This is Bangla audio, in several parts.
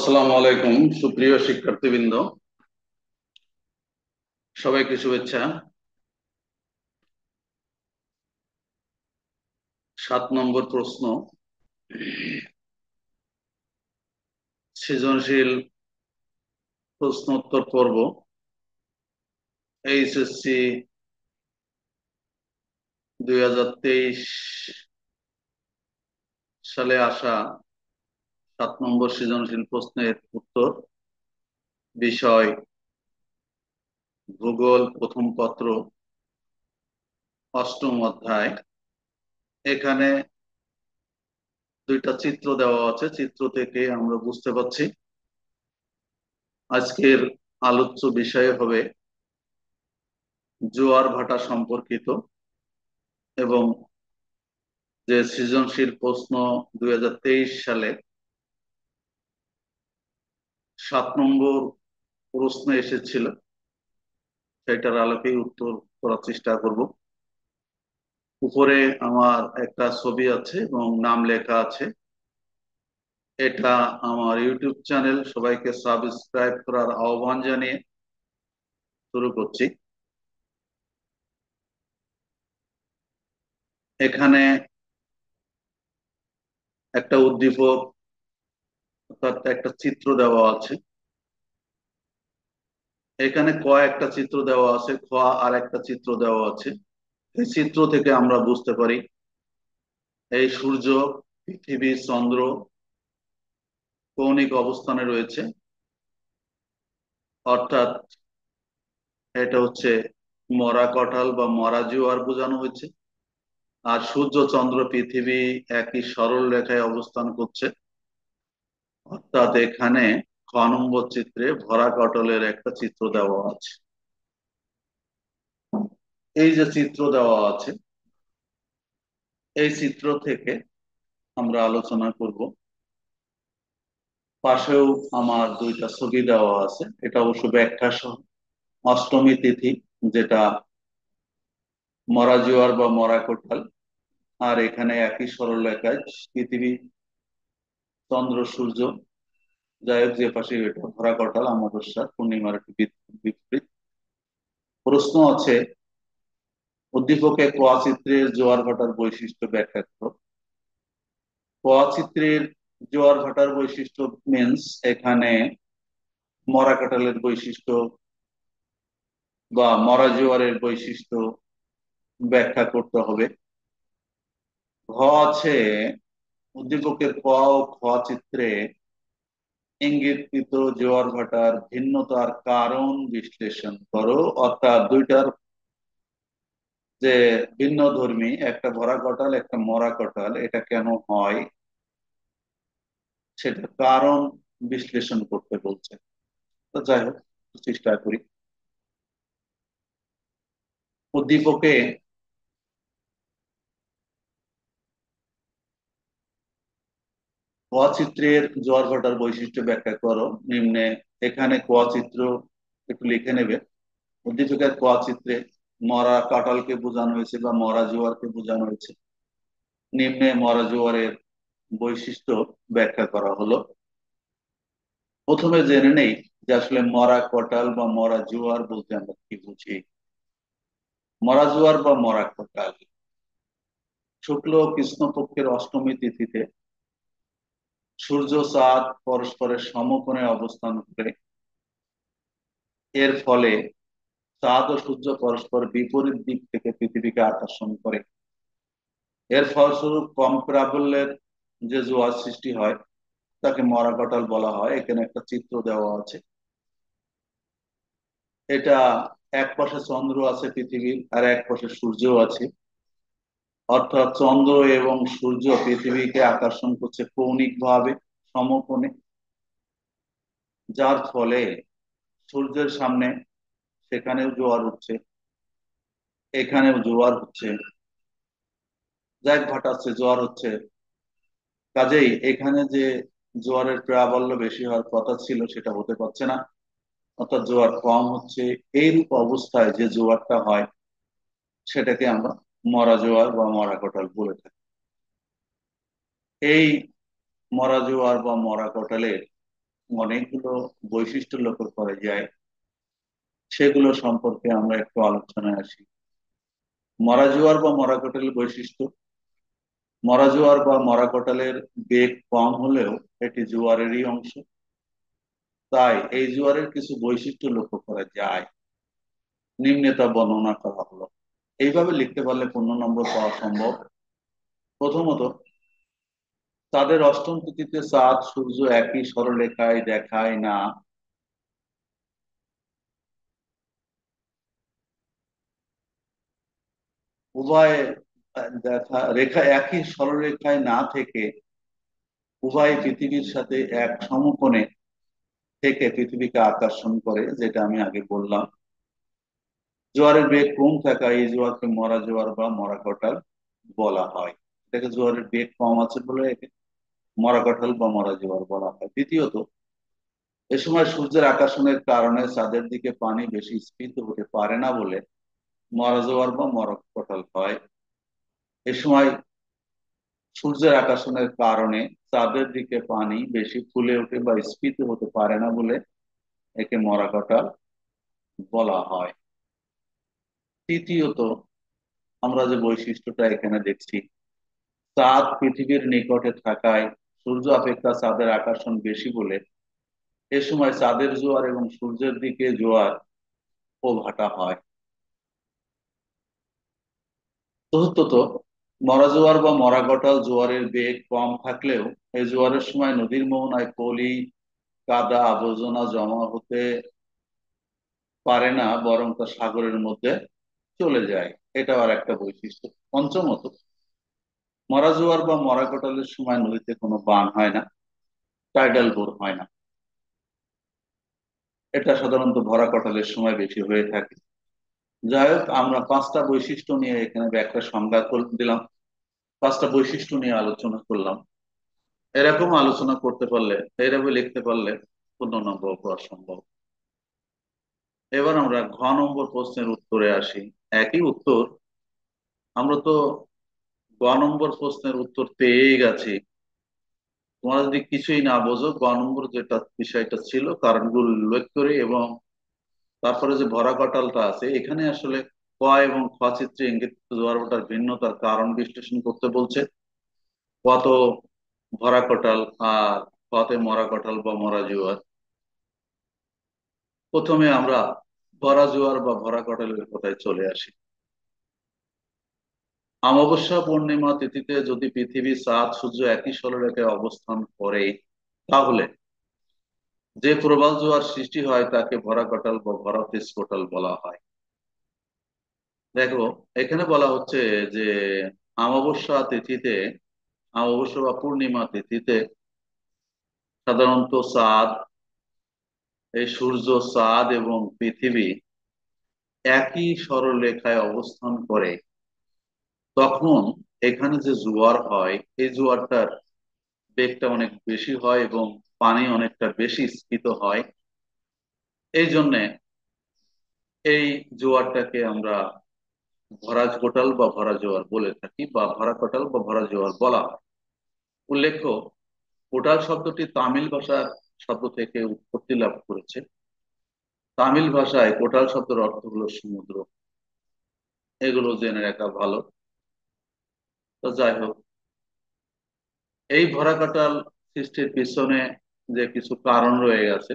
আসসালামু আলাইকুম সুপ্রিয় শিক্ষার্থীবৃন্দ, সবাইকে শুভেচ্ছা। 7 নম্বর প্রশ্ন, সৃজনশীল প্রশ্নোত্তর পর্ব, এইচএসসি 2023 সালে আসা 7 নম্বর সৃজনশীল প্রশ্নের উত্তর। বিষয় ভূগোল, প্রথম পত্র, 8ম অধ্যায়। এখানে দুইটা চিত্র দেওয়া আছে, চিত্র থেকে আমরা বুঝতে পারছি আজকের আলোচ্য বিষয় হবে জোয়ার ভাটা সম্পর্কিত, এবং যে সৃজনশীল প্রশ্ন 2023 সালে 7 নম্বর প্রশ্ন এসেছিল সেটার আলোকেই উত্তর করার চেষ্টা করব। উপরে আমার একটা ছবি আছে এবং নাম লেখা আছে। এটা আমার ইউটিউব চ্যানেল, সবাইকে সাবস্ক্রাইব করার আহ্বান জানিয়ে শুরু করছি। এখানে একটা উদ্দীপক অর্থাৎ একটা চিত্র দেওয়া আছে। এখানে একটা চিত্র দেওয়া আছে, আর একটা চিত্র দেওয়া আছে। এই চিত্র থেকে আমরা বুঝতে পারি এই সূর্য, পৃথিবী, চন্দ্র কৌণিক অবস্থানে রয়েছে, অর্থাৎ এটা হচ্ছে মরা কাঁঠাল বা মরা জোয়ার বোঝানো হয়েছে। আর সূর্য, চন্দ্র, পৃথিবী একই সরল রেখায় অবস্থান করছে, অর্থাৎ এখানে খ নম্বর চিত্রে ভরা কাঁঠালের একটা চিত্র দেওয়া আছে। এই যে চিত্র দেওয়া আছে, এই চিত্র থেকে আমরা আলোচনা করব। পাশেও আমার দুইটা ছবি দেওয়া আছে, এটা অবশ্য ব্যাখ্যা সহ। অষ্টমী তিথি, যেটা মরা জোয়ার বা মরা কোঠাল, আর এখানে একই সরল রেখায় পৃথিবী, চন্দ্র, সূর্য। যাই হোক, যে পাশে এটা ভরা কোঠাল অমাবস্যা পূর্ণিমার একটি বিপরীত। প্রশ্ন আছে, উদ্দীপকে ক চিত্রের জোয়ার ভাটার বৈশিষ্ট্য ব্যাখ্যা করো। ক চিত্রের জোয়ার ভাটার বৈশিষ্ট্য মিন্স এখানে মরা কাঁঠালের বৈশিষ্ট্য বা মরা জোয়ারের বৈশিষ্ট্য ব্যাখ্যা করতে হবে। ঘ আছে, উদ্দীপকের ক ও খ চিত্রে ইঙ্গিতকৃত জোয়ার ভাটার ভিন্নতার কারণ বিশ্লেষণ করো। অর্থাৎ দুইটার যে ভিন্ন ধর্মী, একটা ভরা কাঁঠাল একটা মরা কাঁঠাল, এটা কেন হয় সেটা কারণ বিশ্লেষণ করতে বলছে। তো যাই হোক, চেষ্টা করি। উদ্দীপকে ক চিত্রের জোয়ার ভাটার বৈশিষ্ট্য ব্যাখ্যা করো নিম্নে। এখানে ক চিত্র একটু লিখে নেবে। উদ্দীপকের ক চিত্রে মরা কাঁঠালকে বোঝানো হয়েছে বা মরা জোয়ারকে বোঝানো হয়েছে। নিম্নে মরা জোয়ারের বৈশিষ্ট্য ব্যাখ্যা করা হলো। প্রথমে জেনে নেই যে আসলে মরা কাঁঠাল বা মরা জোয়ার বলতে আমরা কি বুঝি। মরা জোয়ার বা মরা কাঁঠাল শুক্ল ও কৃষ্ণপক্ষের অষ্টমী তিথিতে সূর্য চাঁদ পরস্পরের সমকোণে অবস্থান করে। এর ফলে চাঁদ ও সূর্য পরস্পর বিপরীত দিক থেকে পৃথিবীকে আকর্ষণ করে। এর ফলস্বরূপ কম প্রাবল্যের যে জোয়ার সৃষ্টি হয় তাকে মরা কাঁঠাল বলা হয়। এখানে একটা চিত্র দেওয়া আছে। এটা এক পাশে চন্দ্র আছে পৃথিবীর, আর এক পাশে সূর্য আছে। অর্থাৎ চন্দ্র এবং সূর্য পৃথিবীকে আকর্ষণ করছে কৌণিক ভাবে, সমকোণে, যার ফলে সূর্যের সামনে সেখানেও জোয়ার উঠছে, এখানেও জোয়ার হচ্ছে, জ্যাক ভাটাচ্ছে, জোয়ার হচ্ছে। কাজেই এখানে যে জোয়ারের প্রাবল্য বেশি হওয়ার কথা ছিল সেটা হতে পারছে না, অর্থাৎ জোয়ার কম হচ্ছে। এইরূপ অবস্থায় যে জোয়ারটা হয় সেটাকে আমরা মরা জোয়ার বা মরা কাঁঠাল বলে থাকি। এই মরা জোয়ার বা মরা কাঁঠালের অনেকগুলো বৈশিষ্ট্য লক্ষ্য করা যায়, সেগুলো সম্পর্কে আমরা একটু আলোচনায় আসি। মরা জোয়ার বা মরা কোটালের বৈশিষ্ট্য: মরা জোয়ার বা মরা কোটালের বেগ কম হলেও এটি জোয়ারেরই অংশ, তাই এই জোয়ারের কিছু বৈশিষ্ট্য লক্ষ্য করা যায়। নিম্নে তা বর্ণনা করা হলো। এইভাবে লিখতে পারলে 15 নম্বর পাওয়া সম্ভব। প্রথমত, তাদের অষ্টম তিথিতে চাঁদ সূর্য একই সরলরেখায় দেখায় না। উভয় দেখা রেখা একই সরলরেখায় না থেকে উভয় পৃথিবীর সাথে এক সমকোণে থেকে পৃথিবীকে আকর্ষণ করে, যেটা আমি আগে বললাম। জোয়ারের বেগ কম থাকায় এই জোয়ারকে মরা জোয়ার বা মরা কোটাল বলা হয়। এটাকে জোয়ারের বেগ কম আছে বলে একে মরা কোটাল বা মরা জোয়ার বলা হয়। দ্বিতীয়ত, এ সময় সূর্যের আকর্ষণের কারণে চাঁদের দিকে পানি বেশি স্ফীত হতে পারে না বলে মরা জোয়ার বা মরা কোটাল হয়। এ সময় সূর্যের আকর্ষণের কারণে চাঁদের দিকে পানি বেশি ফুলে ওঠে বা স্ফীত হতে পারে না বলে একে মরা কোটাল বলা হয়। তৃতীয়ত, আমরা যে বৈশিষ্ট্যটা এখানে দেখছি, চাঁদ পৃথিবীর নিকটে থাকায় সূর্য অপেক্ষা চাঁদের আকর্ষণ বেশি বলে এ সময় চাঁদের জোয়ার এবং সূর্যের দিকে জোয়ার ও ভাটা হয়। চতুর্থত, মরা জোয়ার বা মরা কোটাল জোয়ারের বেগ কম থাকলেও এই জোয়ারের সময় নদীর মোহনায় পলি কাদা আবর্জনা জমা হতে পারে না, বরং তা সাগরের মধ্যে চলে যায়। এটা আর একটা বৈশিষ্ট্য। পঞ্চমত, মরা জোয়ার বা মরা কোটালের সময় নদীতে কোনো বান হয় না, টাইডাল বোর হয় না। এটা সাধারণত ভরা কোটালের সময় বেশি হয়ে থাকে। যাই হোক, আমরা পাঁচটা বৈশিষ্ট্য নিয়ে এখানে একটা সংজ্ঞা দিলাম, পাঁচটা বৈশিষ্ট্য নিয়ে আলোচনা করলাম। এরকম আলোচনা করতে পারলে, এরকম লিখতে পারলে 15 নম্বর পাওয়া সম্ভব। এবার আমরা ঘ নম্বর প্রশ্নের উত্তরে আসি। একই উত্তর। আমরা তো গ নম্বর প্রশ্নের উত্তর পেয়েই গেছি। তোমরা যদি কিছুই না বোঝো, গ নম্বর যেটা বিষয়টা ছিল কারণগুলো উল্লেখ করে এবং তারপরে যে ভরা কটালটা আছে, এখানে আসলে ক এবং খ চিত্রে ইঙ্গিত জোয়ার ভাটার ভিন্নতার কারণ বিশ্লেষণ করতে বলছে। কত ভরা কটাল আর কতে মরা কটাল বা মরা জোয়ার। প্রথমে আমরা ভরা জোয়ার বা ভরা কটালের কথায় চলে আসি। অমাবস্যা পূর্ণিমা তিথিতে যদি পৃথিবী চাঁদ সূর্য একই সরলরেখায় অবস্থান করে, তাহলে যে প্রবাল জোয়ার সৃষ্টি হয় তাকে ভরা কটাল বা ভরা তেজ কোটাল বলা হয়। দেখো, এখানে বলা হচ্ছে যে অমাবস্যা তিথিতে, অমাবস্যা বা পূর্ণিমা তিথিতে সাধারণত চাঁদ, এই সূর্য, চাঁদ এবং পৃথিবী একই সরলরেখায় অবস্থান করে। তখন এখানে যে জোয়ার হয়, এই জোয়ারটার বেগটা অনেক বেশি হয় এবং পানি অনেকটা বেশি স্ফীত হয়। এই জন্যে এই জোয়ারটাকে আমরা ভরা কোটাল বা ভরা জোয়ার বলে থাকি, বা ভরা কোটাল বা ভরা জোয়ার বলা হয়। উল্লেখ্য, কোটাল শব্দটি তামিল ভাষার শব্দ থেকে উৎপত্তি লাভ করেছে। তামিল ভাষায় কোটাল শব্দের অর্থ হলো সমুদ্র। এগুলো জেনে রাখা ভালো। তো যাই হোক, এই ভরা কোটাল সৃষ্টির পিছনে যে কিছু কারণ রয়ে গেছে,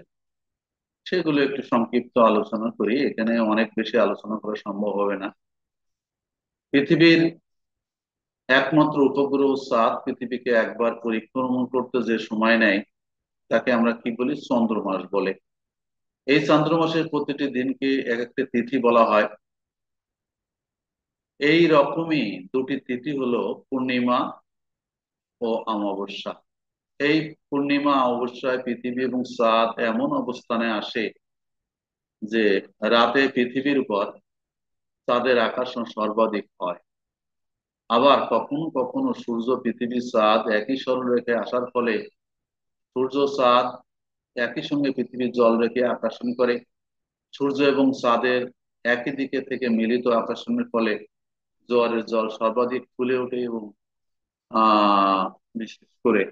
সেগুলো একটু সংক্ষিপ্ত আলোচনা করি। এখানে অনেক বেশি আলোচনা করা সম্ভব হবে না। পৃথিবীর একমাত্র উপগ্রহ চাঁদ পৃথিবীকে একবার পরিক্রমণ করতে যে সময় নেয়, তাকে আমরা কি বলি? চন্দ্রমাস বলে। এই চন্দ্রমাসের প্রতিটি দিনকে এক একটা তিথি বলা হয়। এই রকমই দুটি তিথি হলো পূর্ণিমা ও অমাবস্যা। এই পূর্ণিমা অমাবস্যায় পৃথিবী এবং চাঁদ এমন অবস্থানে আসে যে রাতে পৃথিবীর উপর চাঁদের আকর্ষণ সর্বাধিক হয়। আবার কখনো কখনো সূর্য, পৃথিবী, চাঁদ একই সরলরেখায় আসার ফলে সূর্য, চাঁদ একই সঙ্গে পৃথিবীর জল রেখে আকর্ষণ করে। সূর্য এবং চাঁদের একই দিকে থেকে মিলিত আকর্ষণের ফলে জোয়ারের জল সর্বাধিক ফুলে ওঠে এবং আহ বিশেষ করে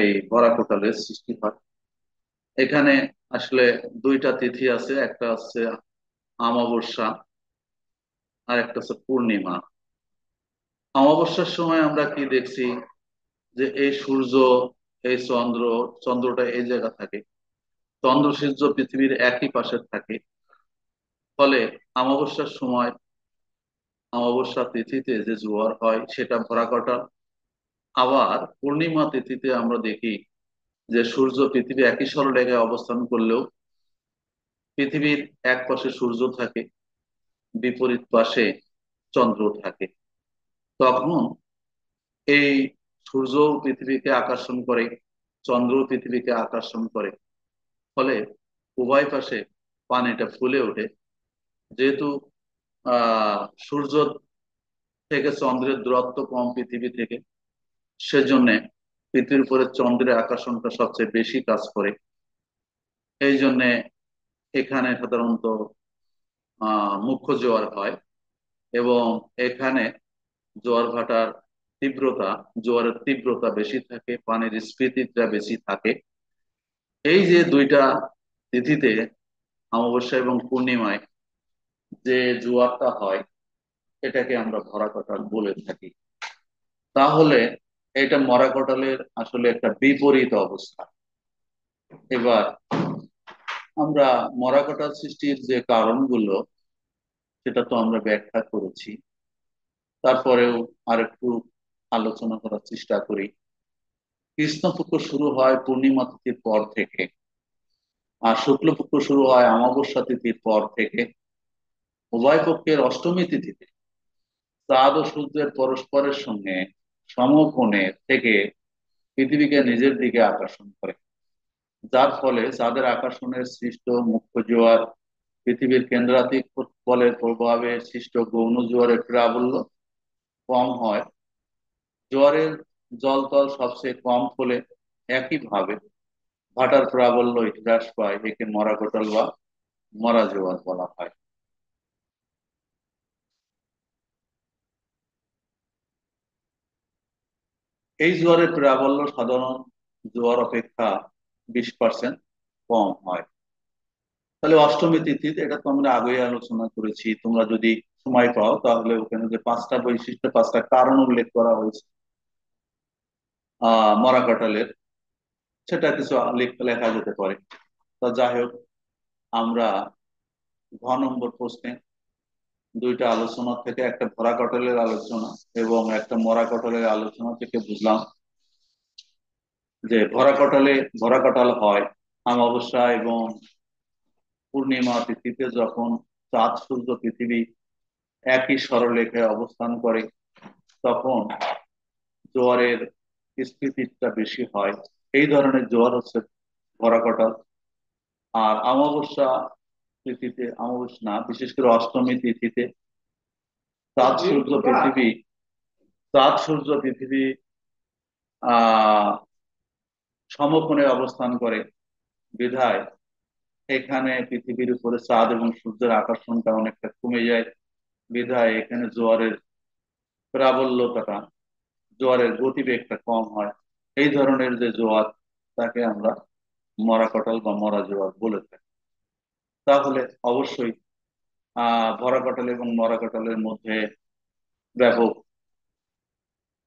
এই ভরা কোটালের সৃষ্টি হয়। এখানে আসলে দুইটা তিথি আছে, একটা হচ্ছে অমাবস্যা আর একটা হচ্ছে পূর্ণিমা। অমাবস্যার সময় আমরা কি দেখছি, যে এই সূর্য, এই চন্দ্র, চন্দ্রটা এই জায়গা থাকে, চন্দ্র সূর্য পৃথিবীর একই পাশে থাকে। ফলে অমাবস্যার সময়, অমাবস্যা তিথিতে যে জোয়ার হয় সেটা ভরা কটা। আবার পূর্ণিমা তিথিতে আমরা দেখি যে সূর্য পৃথিবী একই সরলরেখায় অবস্থান করলেও পৃথিবীর এক পাশে সূর্য থাকে, বিপরীত পাশে চন্দ্র থাকে। তখন এই সূর্য পৃথিবীকে আকর্ষণ করে, চন্দ্র পৃথিবীকে আকর্ষণ করে। ফলে উভয় পাশে পানিটা ফুলে ওঠে। যেহেতু সূর্য থেকে চন্দ্রের দূরত্ব কম পৃথিবী থেকে, সেজন্য পৃথিবীর উপরে চন্দ্রের আকর্ষণটা সবচেয়ে বেশি কাজ করে। এই জন্যে এখানে সাধারণত মুখ্য জোয়ার হয়। এবং এখানে জোয়ার ভাটার তীব্রতা, জোয়ারের তীব্রতা বেশি থাকে, পানির স্ফীতিটা বেশি থাকে। এই যে দুইটা তিথিতে, অমাবস্যা এবং পূর্ণিমায় যে জোয়ারটা হয়, এটাকে আমরা ভরা কটাল বলে থাকি। তাহলে এটা মরা কটালের আসলে একটা বিপরীত অবস্থা। এবার আমরা মরা কটাল সৃষ্টির যে কারণগুলো, সেটা তো আমরা ব্যাখ্যা করেছি। তারপরেও আরেকটু আলোচনা করার চেষ্টা করি। কৃষ্ণপক্ষ শুরু হয় পূর্ণিমা তিথির পর থেকে, আর শুক্লপক্ষ শুরু হয় অমাবস্যা তিথির পর থেকে। উভয় পক্ষের অষ্টমী তিথিতে চাঁদ ও সূর্যের পরস্পরের সঙ্গে সমকোণে থেকে পৃথিবীকে নিজের দিকে আকর্ষণ করে, যার ফলে চাঁদের আকর্ষণের সৃষ্ট মুখ্য জোয়ার পৃথিবীর কেন্দ্রাতিক বলের প্রভাবে সৃষ্ট গৌণ জোয়ারের প্রাবল্য কম হয়। জোয়ারের জলতল সবচেয়ে কম হলে একইভাবে ভাটার প্রাবল্য হ্রাস পায়। একে মরা কোটাল বা মরা জোয়ার বলা হয়। এই জোয়ারের প্রাবল্য সাধারণ জোয়ার অপেক্ষা 20% কম হয়। তাহলে অষ্টমী তিথিতে, এটা তো আমরা আগেই আলোচনা করেছি, তোমরা যদি সময় পাও তাহলে ওখানে যে পাঁচটা বৈশিষ্ট্য, পাঁচটা কারণ উল্লেখ করা হয়েছে মরা কাঁঠালের, সেটা কিছু লেখা যেতে পারে। তা যাই হোক, আমরা ঘ নম্বর প্রশ্নে দুইটা আলোচনা থেকে, একটা ভরা কাঁঠালের আলোচনা এবং একটা মরা কাঁঠালের আলোচনা থেকে বুঝলাম যে ভরা কাঁঠাল হয় অমাবস্যা এবং পূর্ণিমা তিথিতে, যখন চাঁদ সূর্য পৃথিবী একই সরলরেখায় অবস্থান করে, তখন জোয়ারের স্ফীতিটা বেশি হয়। এই ধরনের জোয়ার হচ্ছে ভরা কাঁঠাল। আর অমাবস্যা তিথিতে, অমাবস্যা না, বিশেষ করে অষ্টমী তিথিতে চাঁদ সূর্য পৃথিবী, চাঁদ সূর্য পৃথিবী আহ সমকোণে অবস্থান করে বিধায় এখানে পৃথিবীর উপরে চাঁদ এবং সূর্যের আকর্ষণটা অনেকটা কমে যায়। বিধায় এখানে জোয়ারের প্রাবল্যতাটা, জোয়ারের গতিবেগটা কম হয়। এই ধরনের যে জোয়ার, তাকে আমরা মরা কাঁঠাল বা মরা জোয়ার বলে থাকি। তাহলে অবশ্যই ভরা কাঁঠাল এবং মরা কাঁঠালের মধ্যে ব্যাপক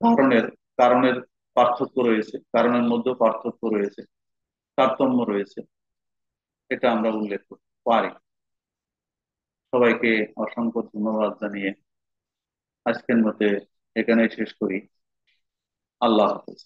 কারণের কারণের পার্থক্য রয়েছে, কারণের মধ্যেও পার্থক্য রয়েছে, তারতম্য রয়েছে। এটা আমরা উল্লেখ করতে পারি। সবাইকে অসংখ্য ধন্যবাদ জানিয়ে আজকের মতে এখানেই শেষ করি। আল্লাহ হাফেজ।